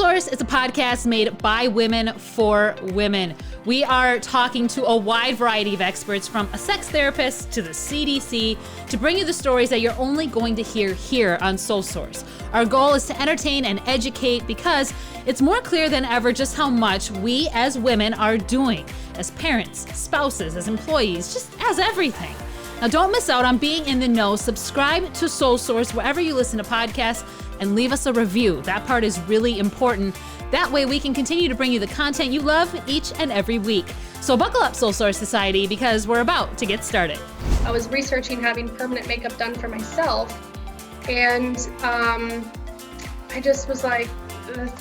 Source is a podcast made by women for women. We are talking to a wide variety of experts, from a sex therapist to the CDC, to bring you the stories that you're only going to hear here on Soul Source. Our goal is to entertain and educate, because it's more clear than ever just how much we as women are doing, as parents, spouses, as employees, just as everything. Now, don't miss out on being in the know. Subscribe to Soul Source wherever you listen to podcasts and leave us a review. That part is really important. That way we can continue to bring you the content you love each and every week. So buckle up, Soul Source Society, because we're about to get started. I was researching having permanent makeup done for myself, and I just was like,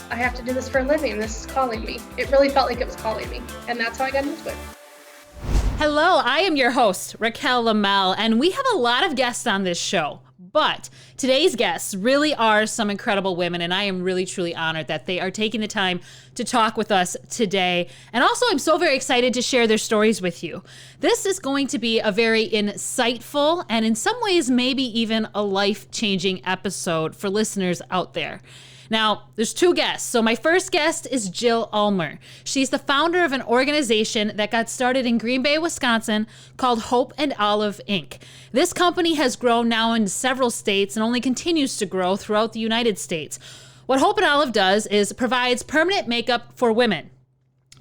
I have to do this for a living. This is calling me. It really felt like it was calling me, and that's how I got into it. Hello, I am your host, Raquel Lamel, and we have a lot of guests on this show. But today's guests really are some incredible women, and I am really, truly honored that they are taking the time to talk with us today. And also, I'm so very excited to share their stories with you. This is going to be a very insightful and in some ways maybe even a life-changing episode for listeners out there. Now, there's two guests. So my first guest is Jill Ullmer. She's the founder of an organization that got started in Green Bay, Wisconsin, called Hope and Olive, Inc. This company has grown now in several states and only continues to grow throughout the United States. What Hope and Olive does is provides permanent makeup for women.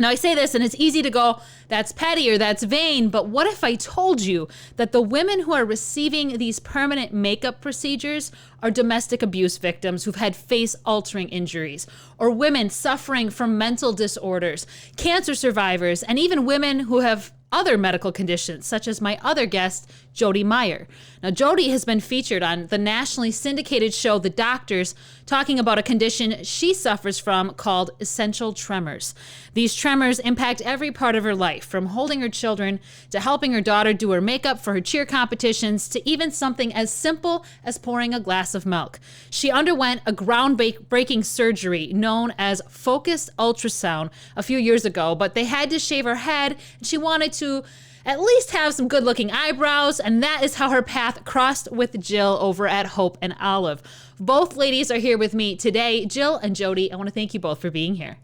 Now, I say this and it's easy to go, that's petty or that's vain, but what if I told you that the women who are receiving these permanent makeup procedures are domestic abuse victims who've had face-altering injuries, or women suffering from mental disorders, cancer survivors, and even women who have other medical conditions, such as my other guest, Jodi Meyer. Now, Jodi has been featured on the nationally syndicated show The Doctors, talking about a condition she suffers from called essential tremors. These tremors impact every part of her life, from holding her children to helping her daughter do her makeup for her cheer competitions to even something as simple as pouring a glass of milk. She underwent a groundbreaking surgery known as focused ultrasound a few years ago, but they had to shave her head, and she wanted to at least have some good looking eyebrows, and that is how her path crossed with Jill over at Hope and Olive. Both ladies are here with me today. Jill and Jodi, I want to thank you both for being here.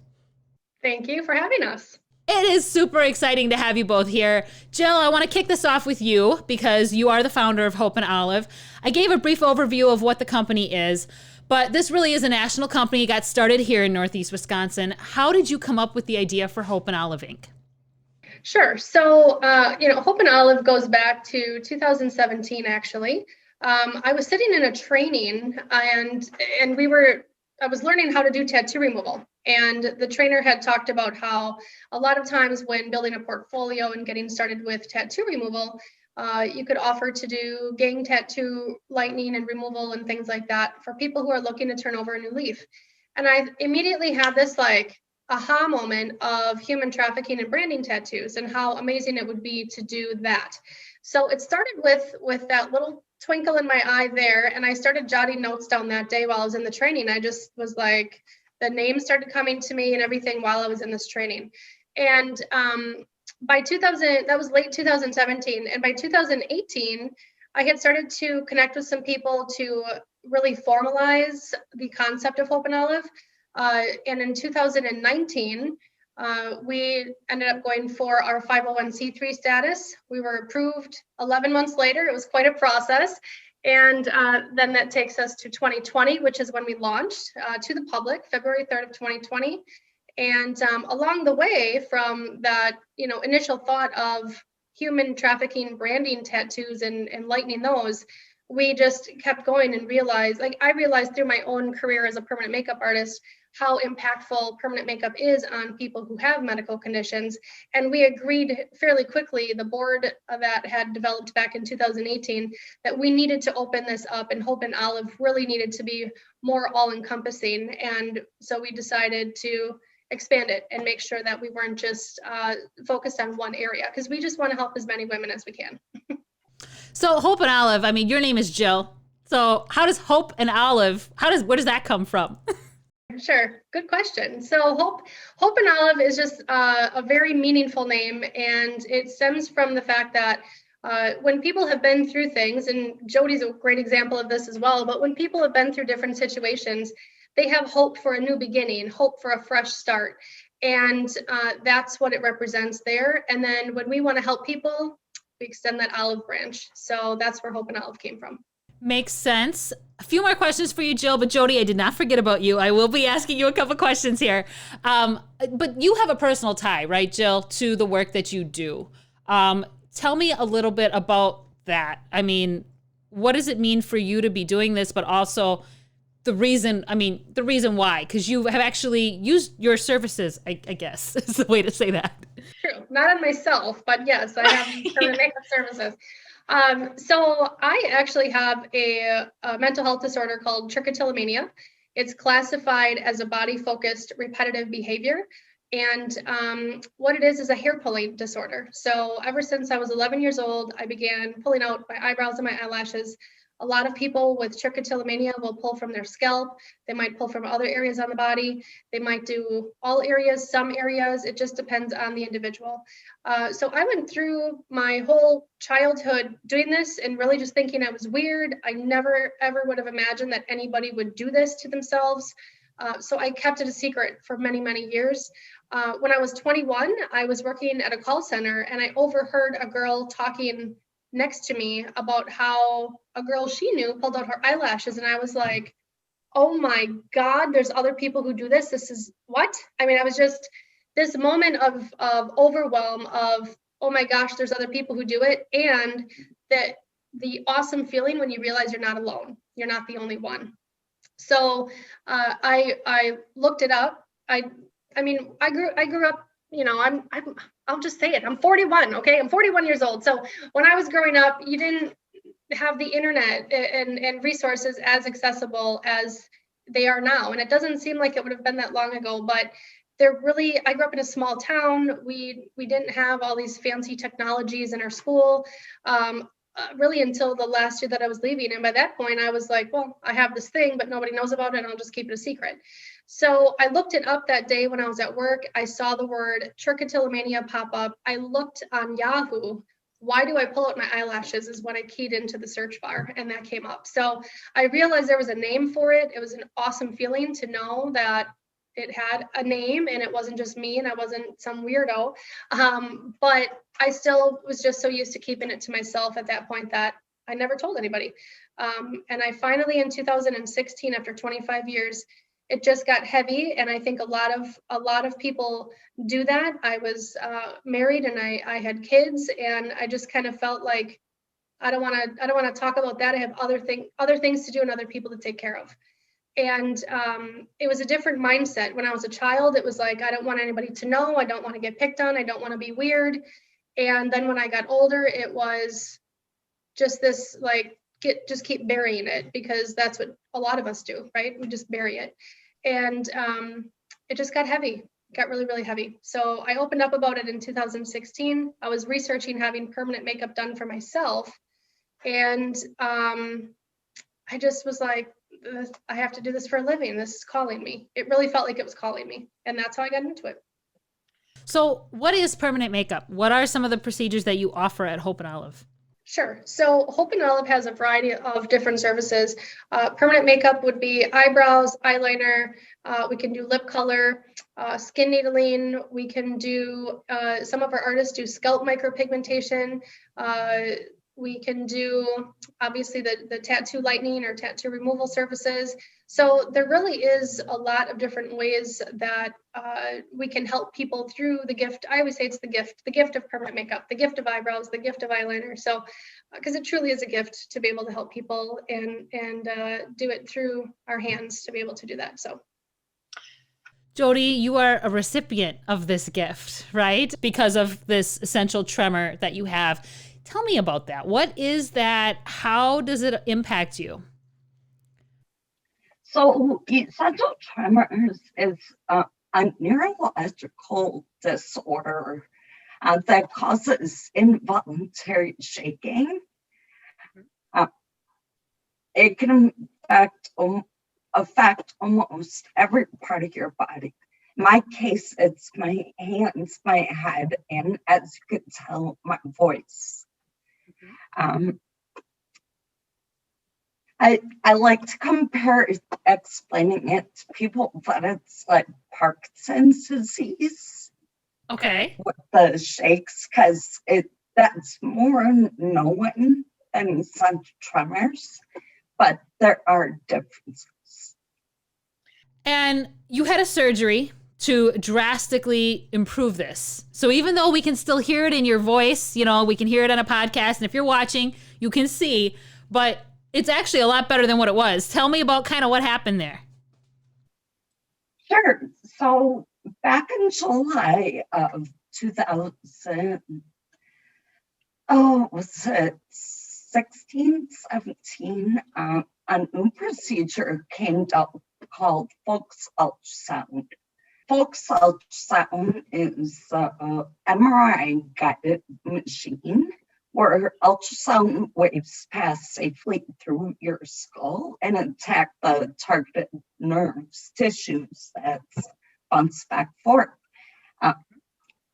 Thank you for having us. It is super exciting to have you both here. Jill, I want to kick this off with you because you are the founder of Hope and Olive. I gave a brief overview of what the company is, but this really is a national company. It got started here in Northeast Wisconsin. How did you come up with the idea for Hope and Olive, Inc.? Sure. So, Hope and Olive goes back to 2017, actually. I was sitting in a training and I was learning how to do tattoo removal. And the trainer had talked about how a lot of times when building a portfolio and getting started with tattoo removal, you could offer to do gang tattoo lightening and removal and things like that for people who are looking to turn over a new leaf. And I immediately had this aha moment of human trafficking and branding tattoos and how amazing it would be to do that. So it started with that little twinkle in my eye there, and I started jotting notes down that day while I was in the training. I just was like, the names started coming to me and everything while I was in this training. And by 2000, that was late 2017, and by 2018, I had started to connect with some people to really formalize the concept of Hope and Olive. And in 2019, we ended up going for our 501c3 status. We were approved 11 months later. It was quite a process. And then that takes us to 2020, which is when we launched to the public, February 3rd of 2020. And along the way from that, initial thought of human trafficking, branding tattoos and lightening those, we just kept going and I realized through my own career as a permanent makeup artist, how impactful permanent makeup is on people who have medical conditions. And we agreed fairly quickly, the board that had developed back in 2018, that we needed to open this up, and Hope and Olive really needed to be more all-encompassing. And so we decided to expand it and make sure that we weren't just focused on one area, because we just want to help as many women as we can. So Hope and Olive, your name is Jill. So how does Hope and Olive, where does that come from? Sure. Good question. So Hope and Olive is just a very meaningful name, and it stems from the fact that when people have been through things, and Jodi's a great example of this as well, but when people have been through different situations, they have hope for a new beginning, hope for a fresh start. And that's what it represents there. And then when we want to help people, we extend that olive branch. So that's where Hope and Olive came from. Makes sense. A few more questions for you, Jill, but Jodi, I did not forget about you. I will be asking you a couple questions here. But you have a personal tie, right, Jill, to the work that you do. Tell me a little bit about that. I mean, what does it mean for you to be doing this, but also the reason why? Because you have actually used your services, I guess, is the way to say that. True. Not on myself, but yes, I have permanent makeup services. So I actually have a mental health disorder called trichotillomania. It's classified as a body-focused repetitive behavior. And what it is a hair pulling disorder. So ever since I was 11 years old, I began pulling out my eyebrows and my eyelashes. A lot of people with trichotillomania will pull from their scalp. They might pull from other areas on the body. They might do all areas, some areas. It just depends on the individual. So I went through my whole childhood doing this and really just thinking it was weird. I never, ever would have imagined that anybody would do this to themselves. So I kept it a secret for many, many years. When I was 21, I was working at a call center and I overheard a girl talking next to me about how a girl she knew pulled out her eyelashes. And I was like, oh my God, there's other people who do this. This is what? I mean, I was just this moment of overwhelm of, oh my gosh, there's other people who do it. And that the awesome feeling when you realize you're not alone. You're not the only one. So I looked it up. I grew up, I'll just say it. I'm 41. Okay. I'm 41 years old. So when I was growing up, you didn't have the internet and resources as accessible as they are now. And it doesn't seem like it would have been that long ago, but I grew up in a small town. We didn't have all these fancy technologies in our school. Really until the last year that I was leaving. And by that point, I was like, well, I have this thing, but nobody knows about it, and I'll just keep it a secret. So I looked it up that day when I was at work. I saw the word trichotillomania pop up. I looked on Yahoo. Why do I pull out my eyelashes is what I keyed into the search bar, and that came up. So I realized there was a name for it. It was an awesome feeling to know that it had a name and it wasn't just me and I wasn't some weirdo. But I still was just so used to keeping it to myself at that point that I never told anybody. And I finally, in 2016, after 25 years, it just got heavy. And I think a lot of people do that. I was married and I had kids, and I just kind of felt like I don't want to talk about that. I have other things to do and other people to take care of. And it was a different mindset. When I was a child, it was like, I don't want anybody to know. I don't want to get picked on. I don't want to be weird. And then when I got older, it was just this, like, just keep burying it, because that's what a lot of us do, right? We just bury it. And it just got heavy, got really, really heavy. So I opened up about it in 2016. I was researching having permanent makeup done for myself. And I just was like, I have to do this for a living. This is calling me. It really felt like it was calling me. And that's how I got into it. So what is permanent makeup? What are some of the procedures that you offer at Hope and Olive? Sure. So Hope and Olive has a variety of different services. Permanent makeup would be eyebrows, eyeliner. We can do lip color, skin needling. We can do, some of our artists do scalp micropigmentation. We can do, obviously, the tattoo lightening or tattoo removal services. So there really is a lot of different ways that we can help people through the gift. I always say it's the gift of permanent makeup, the gift of eyebrows, the gift of eyeliner. So, because it truly is a gift to be able to help people and do it through our hands to be able to do that. So. Jodi, you are a recipient of this gift, right? Because of this essential tremor that you have. Tell me about that. What is that? How does it impact you? So essential tremors is a neurological disorder that causes involuntary shaking. It can affect almost every part of your body. In my case, it's my hands, my head, and as you can tell, my voice. I like to compare explaining it to people that it's like Parkinson's disease. Okay. With the shakes, because that's more known than such tremors, but there are differences. And you had a surgery to drastically improve this. So even though we can still hear it in your voice, we can hear it on a podcast, and if you're watching, you can see, but it's actually a lot better than what it was. Tell me about kind of what happened there. Sure. So back in July of 2000, was it 16, 17, a new procedure came up called Folks ultrasound. Folks ultrasound is a MRI guided machine where ultrasound waves pass safely through your skull and attack the targeted nerves, tissues that bounce back forth.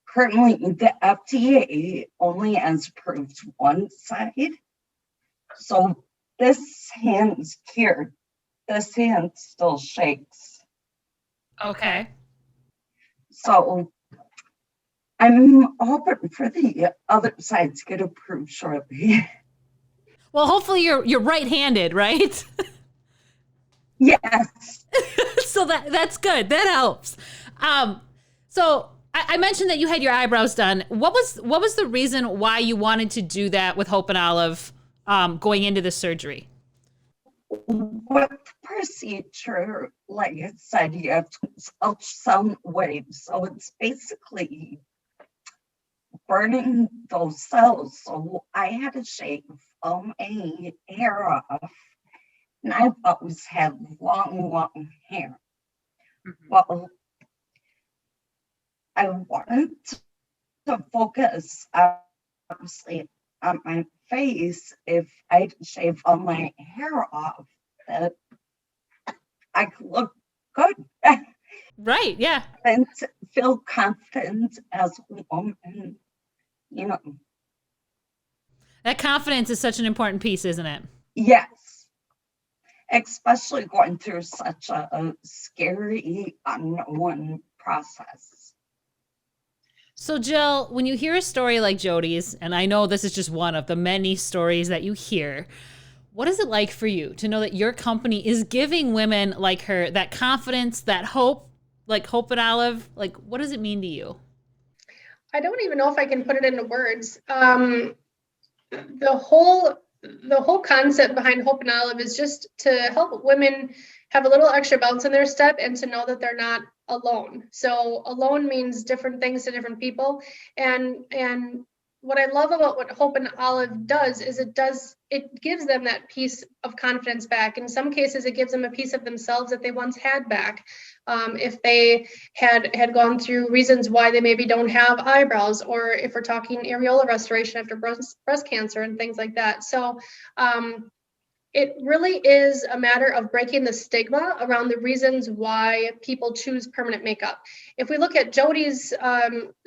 Currently, the FDA only has approved one side. So this hand's cured. This hand still shakes. Okay. So I'm hoping for the other side to get approved shortly. Well, hopefully you're right-handed, right? Yes. So that's good. That helps. So I mentioned that you had your eyebrows done. What was the reason why you wanted to do that with Hope and Olive going into the surgery? With the procedure, like I said, you have ultrasound waves. So it's basically burning those cells. So I had to shave all my hair off. And I've always had long hair. Mm-hmm. Well, I wanted to focus, obviously, on my face. If I shave all my hair off, that I could look good. Right, yeah. And feel confident as a woman, That confidence is such an important piece, isn't it? Yes. Especially going through such a scary, unknown process. So Jill, when you hear a story like Jodi's, and I know this is just one of the many stories that you hear, what is it like for you to know that your company is giving women like her that confidence, that hope, like Hope and Olive? Like, what does it mean to you? I don't even know if I can put it into words. The whole concept behind Hope and Olive is just to help women have a little extra bounce in their step and to know that they're not alone. So alone means different things to different people. And what I love about what Hope and Olive does is it gives them that piece of confidence back. In some cases, it gives them a piece of themselves that they once had back. If they had gone through reasons why they maybe don't have eyebrows, or if we're talking areola restoration after breast cancer and things like that. So it really is a matter of breaking the stigma around the reasons why people choose permanent makeup. If we look at Jodi's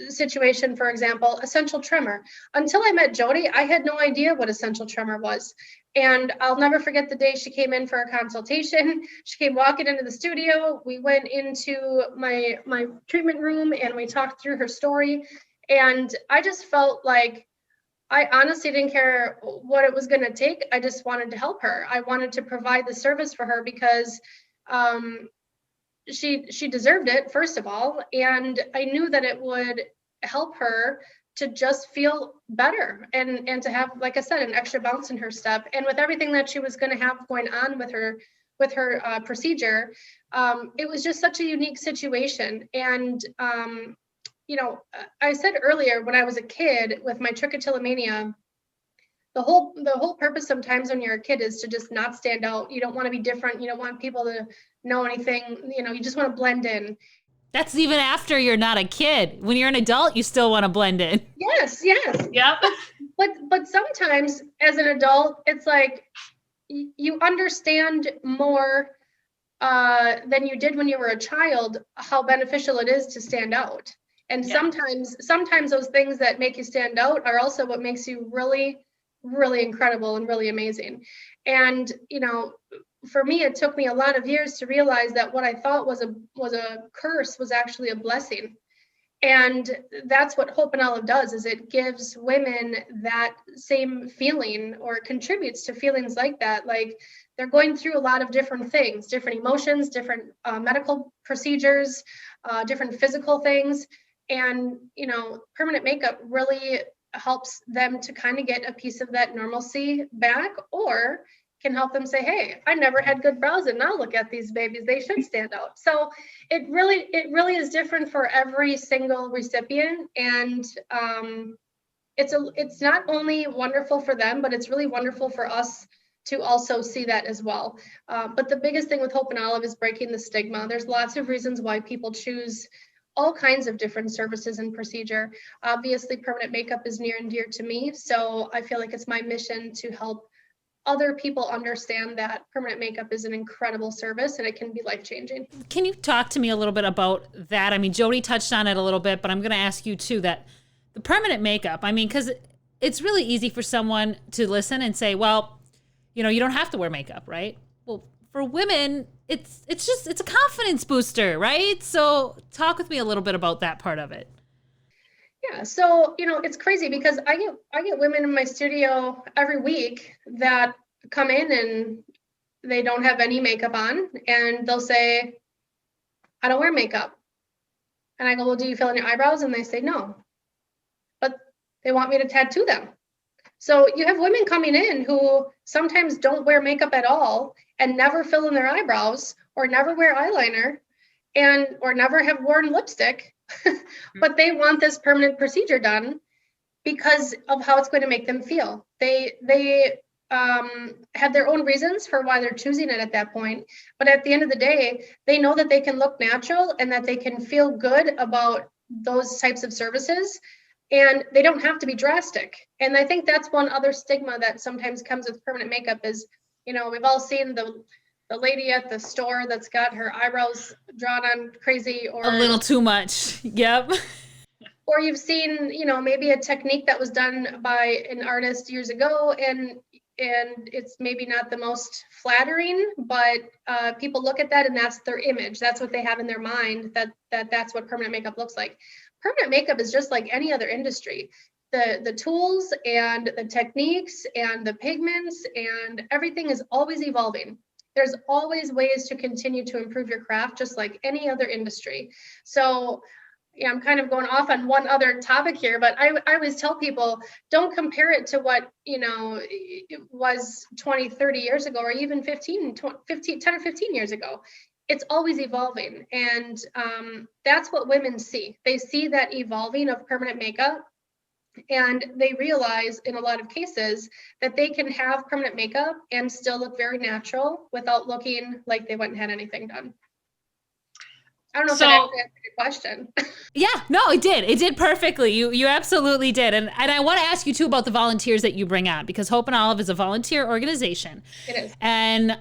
situation, for example, essential tremor. Until I met Jodi, I had no idea what essential tremor was. And I'll never forget the day she came in for a consultation. She came walking into the studio. We went into my treatment room and we talked through her story. And I just felt like I honestly didn't care what it was going to take. I just wanted to help her. I wanted to provide the service for her because she deserved it, first of all. And I knew that it would help her to just feel better and to have, like I said, an extra bounce in her step. And with everything that she was going to have going on with her procedure, it was just such a unique situation. And I said earlier, when I was a kid with my trichotillomania, the whole purpose sometimes when you're a kid is to just not stand out. You don't want to be different. You don't want people to know anything. You just want to blend in. That's even after you're not a kid. When you're an adult, you still want to blend in. Yes. Yep. But sometimes as an adult, it's like you understand more than you did when you were a child, how beneficial it is to stand out. And sometimes those things that make you stand out are also what makes you really really incredible and really amazing. And, for me, it took me a lot of years to realize that what I thought was a curse was actually a blessing. And that's what Hope and Olive does, is it gives women that same feeling, or contributes to feelings like that. Like, they're going through a lot of different things, different emotions, different medical procedures, different physical things. And, permanent makeup really helps them to kind of get a piece of that normalcy back, or can help them say, hey, I never had good brows, and now look at these babies, they should stand out. So it really is different for every single recipient. And it's not only wonderful for them, but it's really wonderful for us to also see that as well. But the biggest thing with Hope and Olive is breaking the stigma. There's lots of reasons why people choose all kinds of different services and procedure. Obviously, permanent makeup is near and dear to me, so I feel like it's my mission to help other people understand that permanent makeup is an incredible service and it can be life-changing. Can you talk to me a little bit about that? I mean, Jodi touched on it a little bit, but I'm going to ask you too, that the permanent makeup, I mean, because it's really easy for someone to listen and say, well, you don't have to wear makeup, right? Well, for women, it's a confidence booster, right? So talk with me a little bit about that part of it. Yeah, so it's crazy because I get women in my studio every week that come in and they don't have any makeup on, and they'll say, I don't wear makeup. And I go, well, do you fill in your eyebrows? And they say no, but they want me to tattoo them. So you have women coming in who sometimes don't wear makeup at all and never fill in their eyebrows, or never wear eyeliner, or never have worn lipstick, but they want this permanent procedure done because of how it's going to make them feel. They have their own reasons for why they're choosing it at that point. But at the end of the day, they know that they can look natural and that they can feel good about those types of services, and they don't have to be drastic. And I think that's one other stigma that sometimes comes with permanent makeup is, we've all seen the lady at the store that's got her eyebrows drawn on crazy, or A little too much. Yep. Or you've seen, maybe a technique that was done by an artist years ago, and it's maybe not the most flattering, but people look at that and that's their image. That's what they have in their mind, that's what permanent makeup looks like. Permanent makeup is just like any other industry. The tools and the techniques and the pigments and everything is always evolving. There's always ways to continue to improve your craft, just like any other industry. So yeah, I'm kind of going off on one other topic here, but I always tell people, don't compare it to what, it was 20, 30 years ago, or even 10 or 15 years ago. It's always evolving. And that's what women see. They see that evolving of permanent makeup, and they realize in a lot of cases that they can have permanent makeup and still look very natural without looking like they went and had anything done. I don't know if that actually answered your question. Yeah, no, it did. It did perfectly. You absolutely did. And I want to ask you too about the volunteers that you bring on, because Hope and Olive is a volunteer organization. It is. And,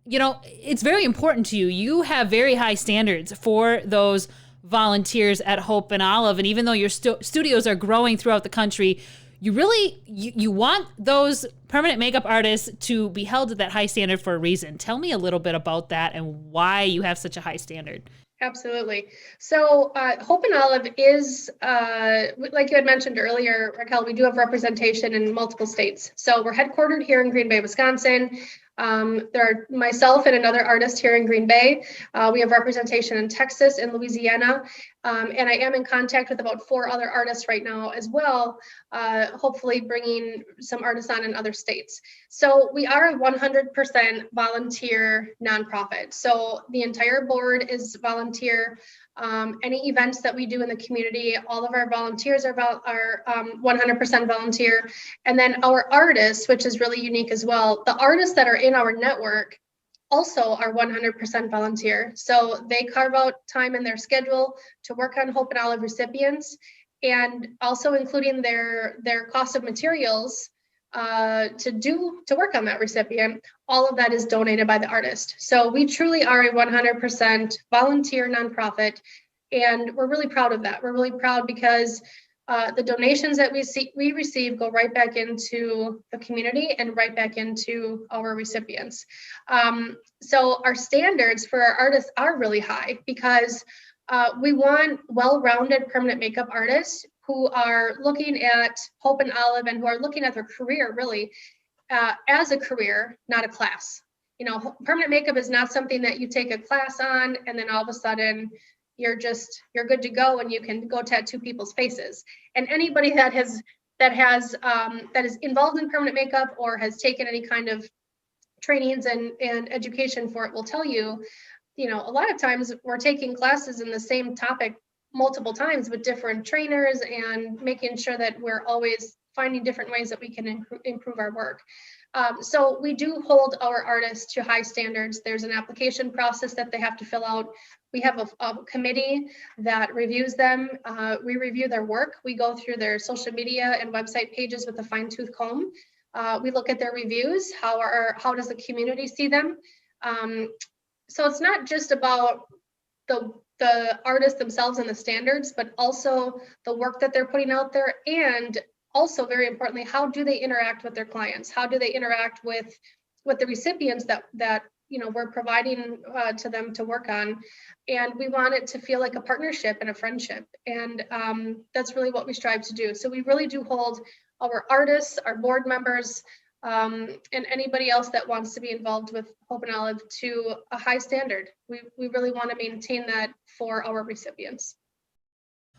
it's very important to you. You have very high standards for those volunteers at Hope and Olive. And even though your studios are growing throughout the country, you really, you want those permanent makeup artists to be held to that high standard for a reason. Tell me a little bit about that and why you have such a high standard. Absolutely. So Hope and Olive is, like you had mentioned earlier, Raquel, we do have representation in multiple states. So we're headquartered here in Green Bay, Wisconsin. There are myself and another artist here in Green Bay. We have representation in Texas and Louisiana. And I am in contact with about 4 other artists right now as well, hopefully bringing some artists on in other states. So we are a 100% volunteer nonprofit. So the entire board is volunteer. Any events that we do in the community, all of our volunteers are 100% volunteer. And then our artists, which is really unique as well, the artists that are in our network also are 100% volunteer. So they carve out time in their schedule to work on Hope and Olive recipients, and also including their cost of materials to work on that recipient. All of that is donated by the artist. So we truly are a 100% volunteer nonprofit, and we're really proud of that. We're really proud because The donations that we receive go right back into the community and right back into our recipients. So our standards for our artists are really high because we want well-rounded permanent makeup artists who are looking at Hope and Olive and who are looking at their career really as a career, not a class. You know, permanent makeup is not something that you take a class on and then all of a sudden you're good to go and you can go tattoo people's faces. And anybody that is involved in permanent makeup or has taken any kind of trainings and education for it will tell you, you know, a lot of times we're taking classes in the same topic multiple times with different trainers and making sure that we're always finding different ways that we can improve our work. So we do hold our artists to high standards. There's an application process that they have to fill out. We have a committee that reviews them. We review their work. We go through their social media and website pages with a fine-tooth comb. We look at their reviews. How does the community see them? So it's not just about the artists themselves and the standards, but also the work that they're putting out there, and also very importantly, how do they interact with their clients? How do they interact with the recipients that you know we're providing to them to work on? And we want it to feel like a partnership and a friendship, and that's really what we strive to do. So we really do hold our artists, our board members, and anybody else that wants to be involved with Hope and Olive to a high standard. We really want to maintain that for our recipients.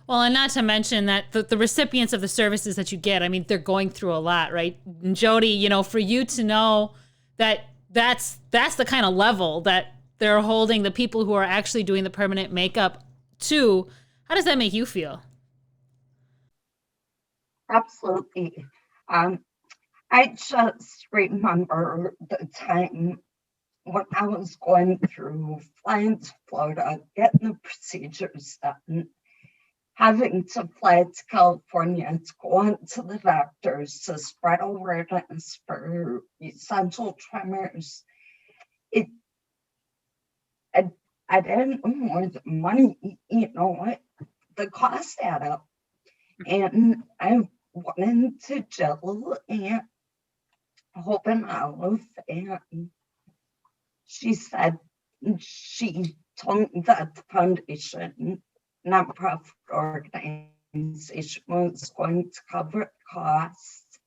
Well, and not to mention that the recipients of the services that you get, I mean, they're going through a lot, right? And Jodi, you know, for you to know that that's the kind of level that they're holding the people who are actually doing the permanent makeup to, how does that make you feel? Absolutely. I just remember the time when I was going through flying to Florida, getting the procedures done, having to fly to California to go on to the doctors to spread awareness for essential tremors. I didn't know more the money, you know, the cost add up. And I went into Jill and Hope and Olive, and she said she told me that the foundation nonprofit organization was going to cover costs,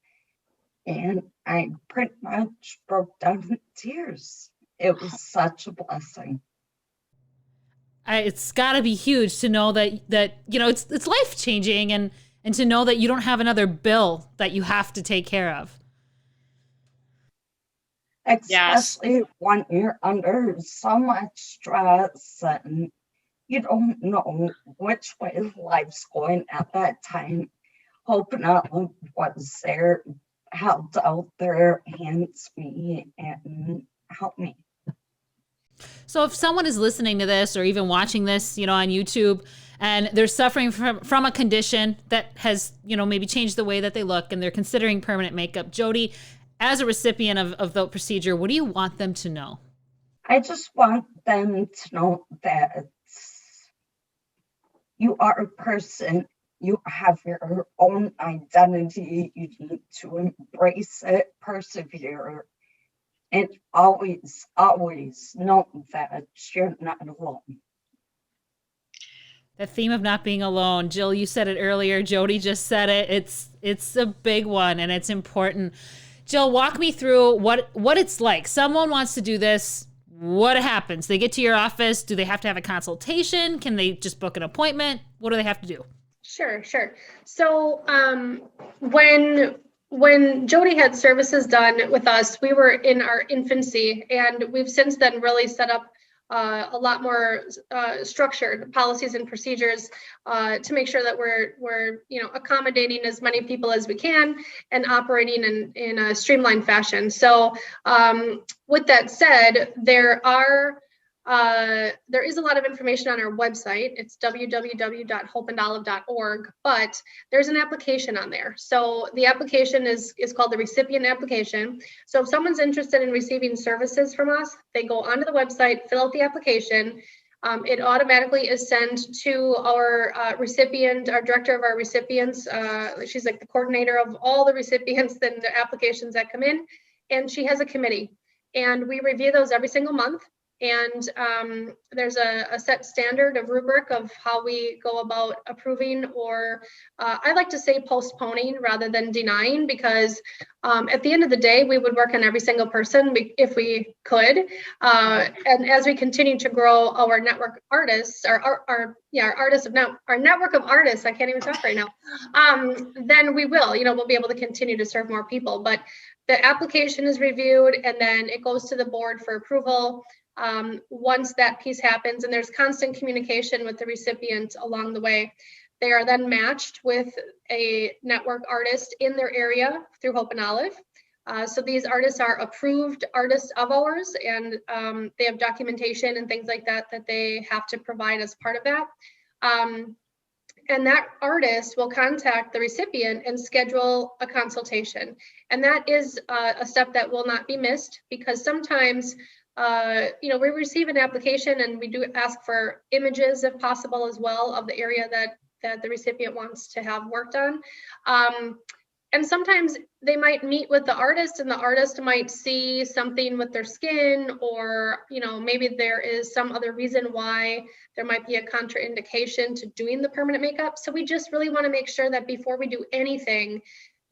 and I pretty much broke down in tears. It was such a blessing. It's got to be huge to know that you know it's life changing, and to know that you don't have another bill that you have to take care of. Especially when you're under so much stress and you don't know which way life's going at that time. Hope and Olive was there, held out their hands to me and helped me. So if someone is listening to this or even watching this, you know, on YouTube, and they're suffering from a condition that has, you know, maybe changed the way that they look, and they're considering permanent makeup, Jodi, as a recipient of the procedure, what do you want them to know? I just want them to know that you are a person, you have your own identity, you need to embrace it, persevere, and always, always know that you're not alone. The theme of not being alone. Jill, you said it earlier. Jodi just said it. It's a big one, and it's important. Jill, walk me through what it's like. Someone wants to do this. What happens? They get to your office. Do they have to have a consultation? Can they just book an appointment? What do they have to do? Sure. So when Jodi had services done with us, we were in our infancy, and we've since then really set up a lot more structured policies and procedures to make sure that we're accommodating as many people as we can and operating in a streamlined fashion. So with that said, there is a lot of information on our website. It's www.hopeandolive.org, but there's an application on there. So the application is called the recipient application. So if someone's interested in receiving services from us, they go onto the website, fill out the application. It automatically is sent to our recipient, our director of our recipients. She's like the coordinator of all the recipients and the applications that come in. And she has a committee. And we review those every single month. And there's a set standard, a rubric of how we go about approving, or I like to say postponing rather than denying, because at the end of the day, we would work on every single person if we could. And as we continue to grow our network artists, our network of artists, I can't even talk right now, then we will, we'll be able to continue to serve more people. But the application is reviewed and then it goes to the board for approval. Once that piece happens, and there's constant communication with the recipient along the way, they are then matched with a network artist in their area through Hope and Olive. So these artists are approved artists of ours, and they have documentation and things like that that they have to provide as part of that. And that artist will contact the recipient and schedule a consultation. And that is a step that will not be missed, because sometimes we receive an application and we do ask for images if possible as well of the area that the recipient wants to have worked on. And sometimes they might meet with the artist and the artist might see something with their skin, or, maybe there is some other reason why there might be a contraindication to doing the permanent makeup. So we just really want to make sure that before we do anything,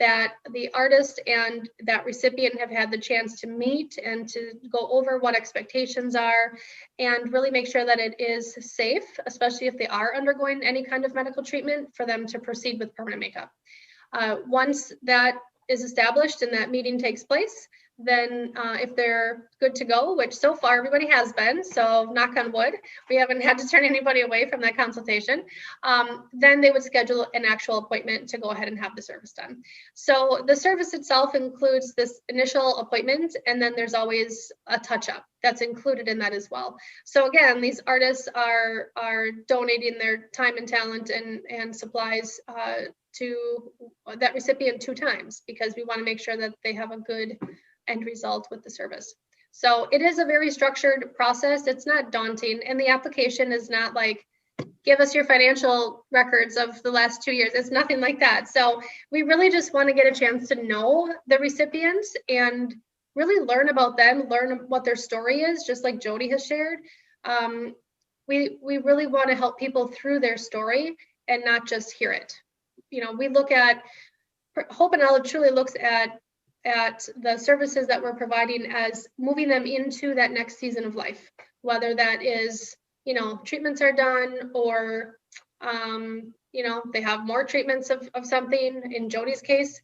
that the artist and that recipient have had the chance to meet and to go over what expectations are, and really make sure that it is safe, especially if they are undergoing any kind of medical treatment, for them to proceed with permanent makeup. Once that is established and that meeting takes place, then if they're good to go, which so far everybody has been, so knock on wood, we haven't had to turn anybody away from that consultation, then they would schedule an actual appointment to go ahead and have the service done. So the service itself includes this initial appointment, and then there's always a touch-up that's included in that as well. So again, these artists are donating their time and talent and supplies to that recipient 2 times, because we want to make sure that they have a good end result with the service. So it is a very structured process. It's not daunting, and the application is not like, give us your financial records of the last 2 years. It's nothing like that. So we really just want to get a chance to know the recipients and really learn about them, learn what their story is, just like Jodi has shared. We really want to help people through their story and not just hear it. We look at, Hope and Olive truly looks at the services that we're providing as moving them into that next season of life, whether that is, treatments are done, or, they have more treatments of something. In Jodi's case,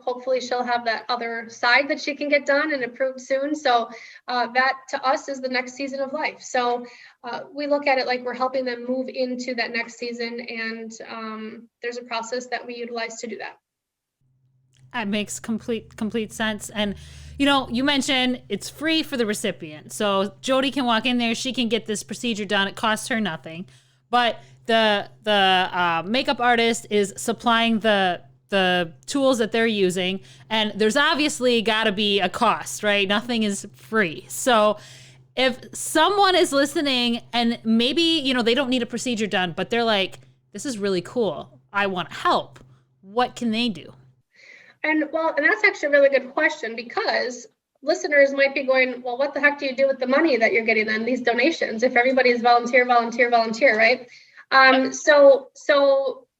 hopefully she'll have that other side that she can get done and approved soon. So that to us is the next season of life. So we look at it like we're helping them move into that next season, and there's a process that we utilize to do that. That makes complete sense. And you mentioned it's free for the recipient, so Jodi can walk in there, she can get this procedure done. It costs her nothing, but the makeup artist is supplying the tools that they're using, and there's obviously got to be a cost, right? Nothing is free. So if someone is listening and maybe they don't need a procedure done, but they're like, this is really cool, I want to help, what can they do? And that's actually a really good question, because listeners might be going, well, what the heck do you do with the money that you're getting then, these donations, if everybody is volunteer, right? So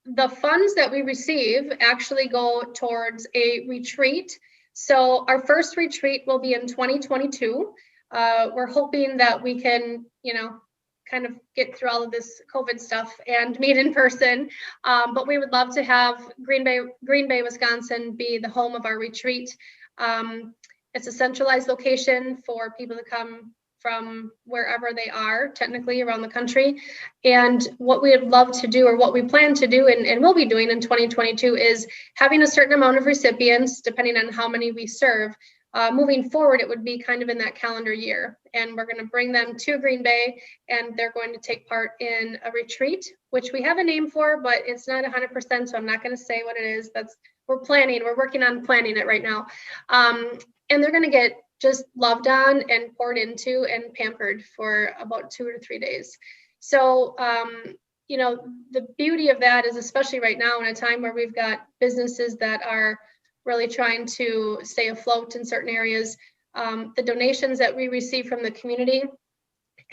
the funds that we receive actually go towards a retreat. So our first retreat will be in 2022. We're hoping that we can, kind of get through all of this COVID stuff and meet in person. But we would love to have Green Bay, Wisconsin be the home of our retreat. It's a centralized location for people to come from wherever they are, technically around the country. And what we would love to do, or what we plan to do, and will be doing in 2022, is having a certain amount of recipients, depending on how many we serve. Moving forward, it would be kind of in that calendar year. And we're going to bring them to Green Bay, and they're going to take part in a retreat, which we have a name for, but it's not 100%. So I'm not going to say what it is. We're working on planning it right now. And they're going to get just loved on and poured into and pampered for about 2 or 3 days. So, the beauty of that is, especially right now in a time where we've got businesses that are really trying to stay afloat in certain areas, the donations that we receive from the community,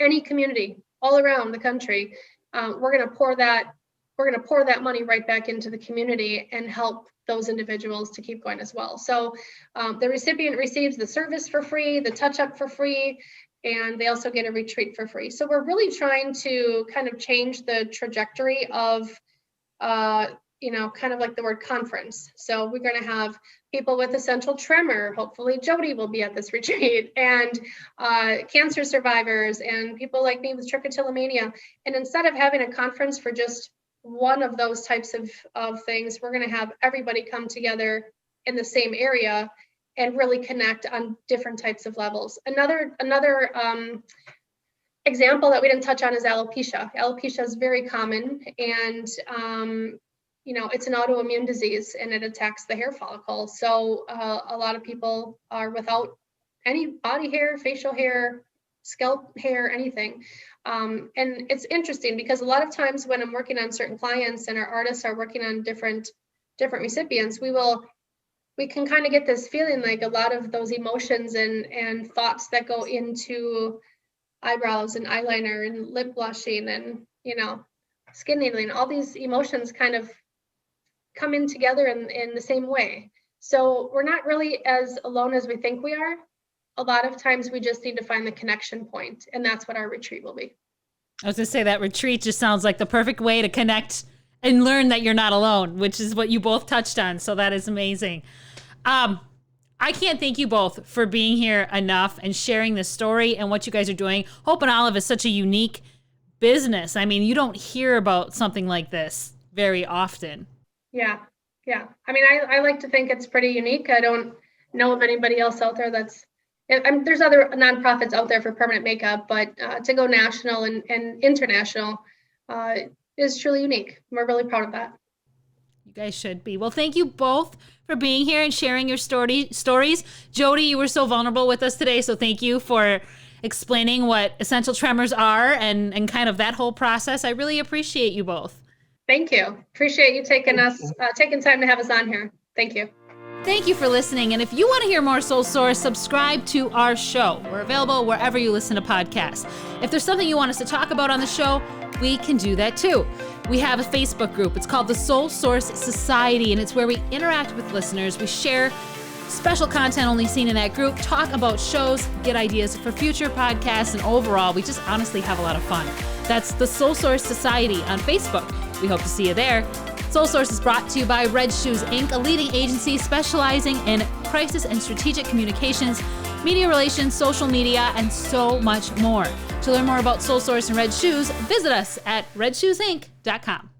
any community all around the country, we're going to pour that money right back into the community and help those individuals to keep going as well. So the recipient receives the service for free, the touch-up for free, and they also get a retreat for free. So we're really trying to kind of change the trajectory of, kind of like the word conference. So we're going to have people with essential tremor. Hopefully Jodi will be at this retreat, and cancer survivors and people like me with trichotillomania. And instead of having a conference for just one of those types of things, we're going to have everybody come together in the same area and really connect on different types of levels. Another example that we didn't touch on is alopecia. Alopecia is very common, and it's an autoimmune disease, and it attacks the hair follicle. So a lot of people are without any body hair, facial hair, scalp hair, anything. And it's interesting because a lot of times when I'm working on certain clients and our artists are working on different recipients, we can kind of get this feeling like a lot of those emotions and thoughts that go into eyebrows and eyeliner and lip blushing and, skin needling, all these emotions kind of come in together in the same way. So we're not really as alone as we think we are. A lot of times we just need to find the connection point, and that's what our retreat will be. I was going to say that retreat just sounds like the perfect way to connect and learn that you're not alone, which is what you both touched on. So that is amazing. I can't thank you both for being here enough and sharing this story and what you guys are doing. Hope and Olive is such a unique business. I mean, you don't hear about something like this very often. Yeah. I mean, I like to think it's pretty unique. I don't know of anybody else out there there's other nonprofits out there for permanent makeup, but to go national and international is truly unique. We're really proud of that. You guys should be. Well, thank you both for being here and sharing your stories. Jodi, you were so vulnerable with us today, so thank you for explaining what essential tremors are and kind of that whole process. I really appreciate you both. Thank you. Appreciate you taking time to have us on here. Thank you. Thank you for listening. And if you want to hear more Soul Source, subscribe to our show. We're available wherever you listen to podcasts. If there's something you want us to talk about on the show, we can do that too. We have a Facebook group. It's called the Soul Source Society, and it's where we interact with listeners. We share special content only seen in that group, talk about shows, get ideas for future podcasts, and overall, we just honestly have a lot of fun. That's the Soul Source Society on Facebook. We hope to see you there. Soul Source is brought to you by Red Shoes, Inc., a leading agency specializing in crisis and strategic communications, media relations, social media, and so much more. To learn more about Soul Source and Red Shoes, visit us at redshoesinc.com.